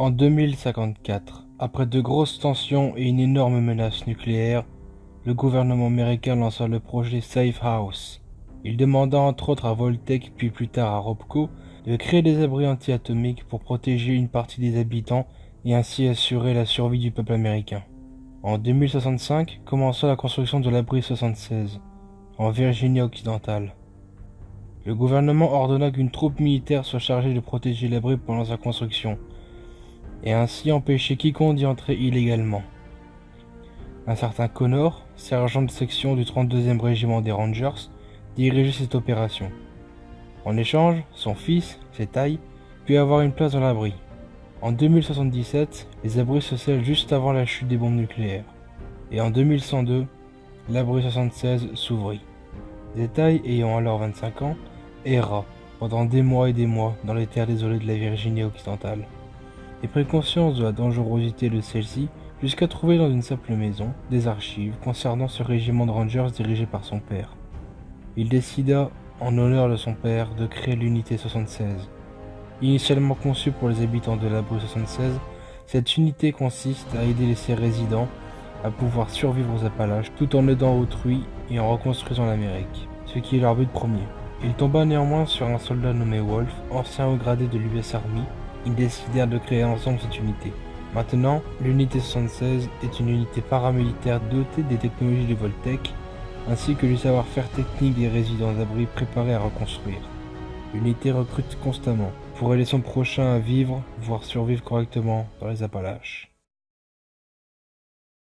En 2054, après de grosses tensions et une énorme menace nucléaire, le gouvernement américain lança le projet Safe House. Il demanda entre autres à Voltec puis plus tard à Robco de créer des abris anti-atomiques pour protéger une partie des habitants et ainsi assurer la survie du peuple américain. En 2065 commença la construction de l'abri 76, en Virginie occidentale. Le gouvernement ordonna qu'une troupe militaire soit chargée de protéger l'abri pendant sa construction, et ainsi empêcher quiconque d'y entrer illégalement. Un certain Connor, sergent de section du 32e régiment des Rangers, dirigeait cette opération. En échange, son fils, Zetai, put avoir une place dans l'abri. En 2077, les abris se scellent juste avant la chute des bombes nucléaires. Et en 2102, l'abri 76 s'ouvrit. Zetai, ayant alors 25 ans, erra pendant des mois et des mois dans les terres désolées de la Virginie occidentale, et prit conscience de la dangerosité de celle-ci jusqu'à trouver dans une simple maison des archives concernant ce régiment de Rangers dirigé par son père. Il décida, en honneur de son père, de créer l'unité 76. Initialement conçue pour les habitants de l'abri 76, cette unité consiste à aider ses résidents à pouvoir survivre aux Appalaches tout en aidant autrui et en reconstruisant l'Amérique, ce qui est leur but premier. Il tomba néanmoins sur un soldat nommé Wolf, ancien haut gradé de l'US Army. Ils décidèrent de créer ensemble cette unité. Maintenant, l'unité 76 est une unité paramilitaire dotée des technologies de Voltec, ainsi que du savoir-faire technique des résidents d'abri préparés à reconstruire. L'unité recrute constamment pour aider son prochain à vivre, voire survivre correctement dans les Appalaches.